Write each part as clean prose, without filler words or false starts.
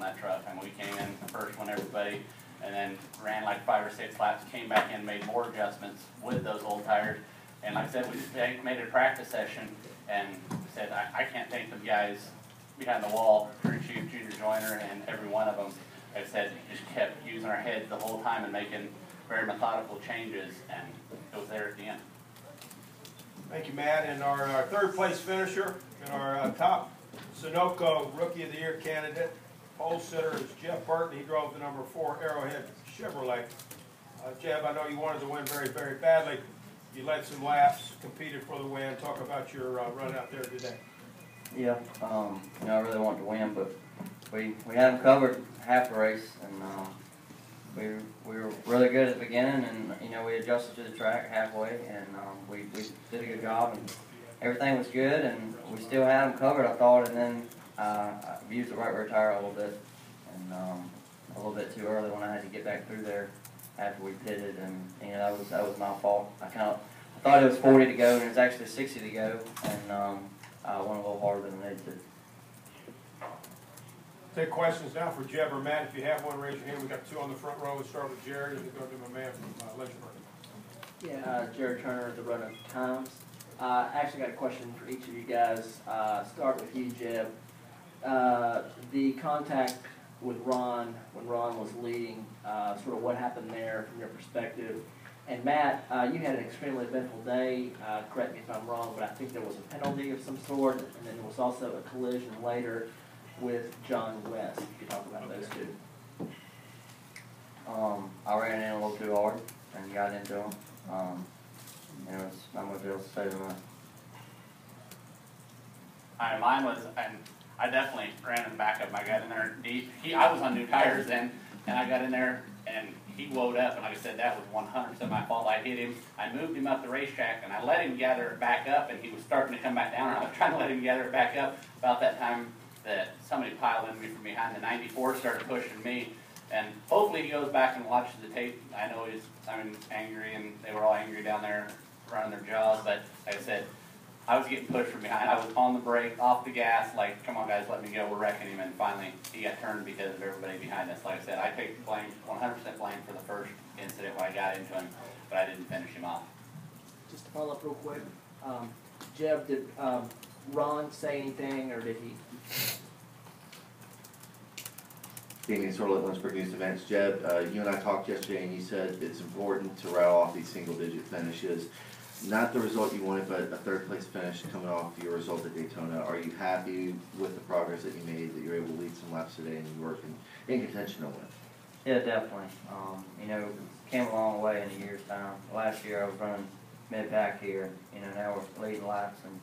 that truck. I mean, we came in the first one, everybody, and then ran like 5 or 6 laps, came back in, made more adjustments with those old tires. And like I said, we just made a practice session and said, I can't thank them guys behind the wall, crew chief, junior joiner, and every one of them. Like I said, just kept using our heads the whole time and making very methodical changes, and it was there at the end. Thank you, Matt. And our third place finisher and our top Sunoco Rookie of the Year candidate, pole sitter, is Jeff Burton. He drove the number 4 Arrowhead Chevrolet. Jeb, I know you wanted to win very, very badly. You led some laps, competed for the win. Talk about your run out there today. Yeah, you know, I really wanted to win, but we had them covered half the race, and we were really good at the beginning, and you know, we adjusted to the track halfway, and we did a good job, and everything was good, and we still had them covered, I thought, and then I used the right rear tire a little bit, and a little bit too early when I had to get back through there after we pitted, and you know, that was my fault. I thought it was 40 to go, and it was actually 60 to go, and I went a little harder than I needed to. Take questions now for Jeb or Matt. If you have one, raise your hand. We've got 2 on the front row. We'll start with Jared, and then go to my man from Lynchburg. Yeah, Jared Turner at the Run of Times. I actually got a question for each of you guys. Start with you, Jeb. The contact with Ron, when Ron was leading, sort of what happened there from your perspective. And Matt, you had an extremely eventful day. Correct me if I'm wrong, but I think there was a penalty of some sort, and then there was also a collision later with John West. If you talk about those two. I ran in a little too hard and got into him. You know, it's not much else to say to that. Mine was, and I definitely ran in the back of him. I got in there deep. I was on new tires then, and I got in there, and he woed up, and like I said, that was 100% my fault. I hit him. I moved him up the racetrack, and I let him gather it back up, and he was starting to come back down, and I was trying to let him gather it back up. About that time that somebody piled into me from behind, the 94 started pushing me, and hopefully he goes back and watches the tape. I know he's, angry, and they were all angry down there running their jaws, but like I said, I was getting pushed from behind. I was on the brake, off the gas, like, come on guys, let me go, we're wrecking him, and finally he got turned because of everybody behind us. Like I said, I take blame, 100% blame for the first incident when I got into him, but I didn't finish him off. Just to follow up real quick, Jeb, did Ron say anything, or did he? Being sort of like Lynchburg News Events, Jeb, you and I talked yesterday, and you said it's important to rattle off these single-digit finishes. Not the result you wanted, but a third-place finish coming off your result at Daytona. Are you happy with the progress that you made, that you were able to lead some laps today, and you were in contention to win? Yeah, definitely. You know, came a long way in a year's time. Last year I was running mid-pack here. You know, now we're leading laps, and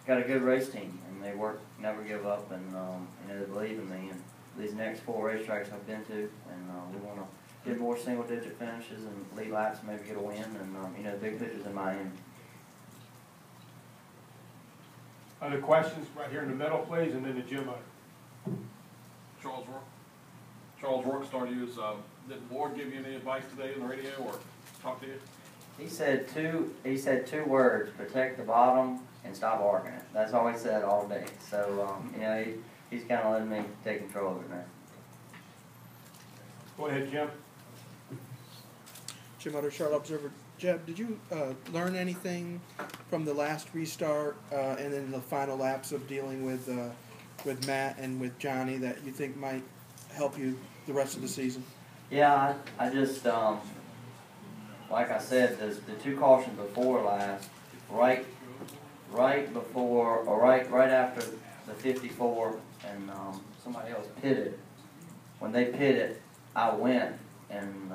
got a good race team, and they never give up, and you know, they believe in me. And these next 4 racetracks I've been to, and we want to get more single-digit finishes and lead laps, and maybe get a win, and you know, the big picture's in Miami. Other questions right here in the middle, please, and then the gym owner. Charles Rourke started you. Did the board give you any advice today on the radio or talk to you? He said two words: protect the bottom and stop arguing it. That's all he said all day. So you know, he's kind of letting me take control of it now. Go ahead, Jim. Jim Utter, Charlotte Observer. Jeb, did you learn anything from the last restart and then the final laps of dealing with Matt and with Johnny that you think might help you the rest of the season? Yeah, I just like I said, the 2 cautions before last, right before or right after the 54, and somebody else pitted. When they pitted, I went, and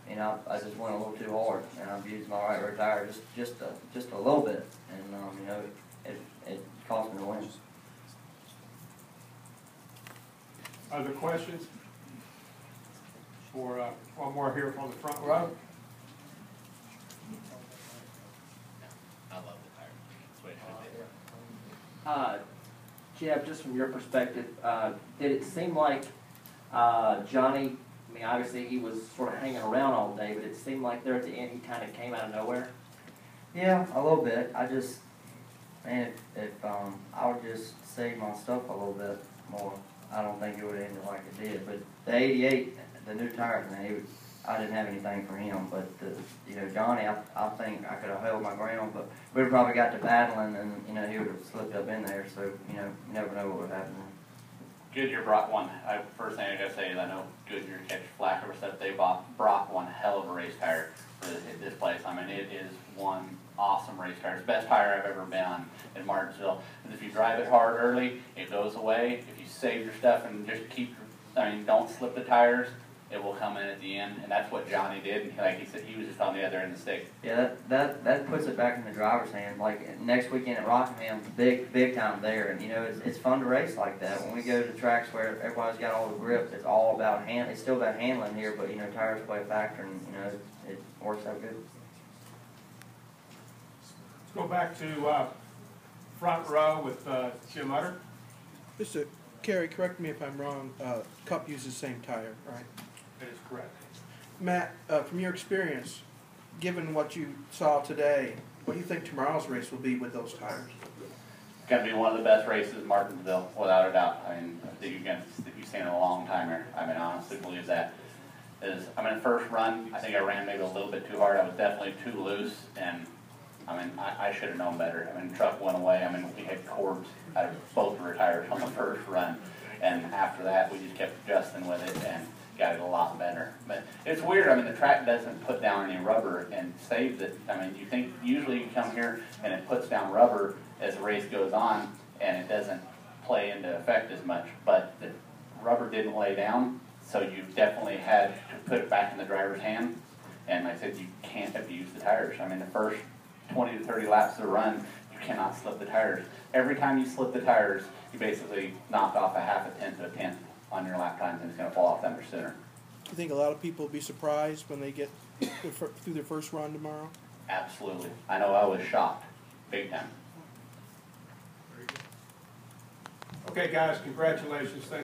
you know, I just went a little too hard, and I've used my right rear tire just a little bit, and you know, it cost me the win. Other questions? For one more here from the front row. I love the tire. That's the way it should be. Jeb, just from your perspective, did it seem like Johnny, I mean, obviously he was sort of hanging around all day, but it seemed like there at the end he kind of came out of nowhere? Yeah, a little bit. I just, man, if I would just save my stuff a little bit more, I don't think it would have ended like it did. But the 88, the new tires, man, I didn't have anything for him. But Johnny, I think I could have held my ground, but we'd have probably got to battling, and he would have slipped up in there. So you never know what would happen. Goodyear brought one. First thing I gotta say is I know Goodyear catches flack over stuff. They brought one hell of a race tire for this place. I mean, it is one awesome race tire. It's the best tire I've ever been on in Martinsville. And if you drive it hard early, it goes away. If you save your stuff and just don't slip the tires, it will come in at the end. And that's what Johnny did. And like he said, he was just on the other end of the stick. Yeah, that puts it back in the driver's hand. Like next weekend at Rockingham, big time there. And it's fun to race like that. When we go to tracks where everybody's got all the grip, it's all about it's still about handling here, but tires play a factor, and it works out good. Let's go back to front row with Jim Utter. Mr. Kerry, correct me if I'm wrong, Cup uses the same tire, right? That is correct. Matt, from your experience, given what you saw today, what do you think tomorrow's race will be with those tires? It's going to be one of the best races in Martinsville, without a doubt. I mean, I think you've seen it a long time here. I mean, I honestly believe that. The first run, I think I ran maybe a little bit too hard. I was definitely too loose, and I should have known better. The truck went away. We had cords out of both of our tires on the first run, and after that, we just kept adjusting with it and got it a lot better. But it's weird. The track doesn't put down any rubber and saves it. You think usually you come here and it puts down rubber as the race goes on, and it doesn't play into effect as much. But the rubber didn't lay down, so you definitely had to put it back in the driver's hand. And like I said, you can't abuse the tires. The first 20 to 30 laps of the run, you cannot slip the tires. Every time you slip the tires, you basically knock off a half a tenth to a tenth on your lap times, and it's going to fall off them sooner. Do you think a lot of people will be surprised when they get through their first run tomorrow? Absolutely. I know I was shocked, big time. Okay, guys, congratulations. Thank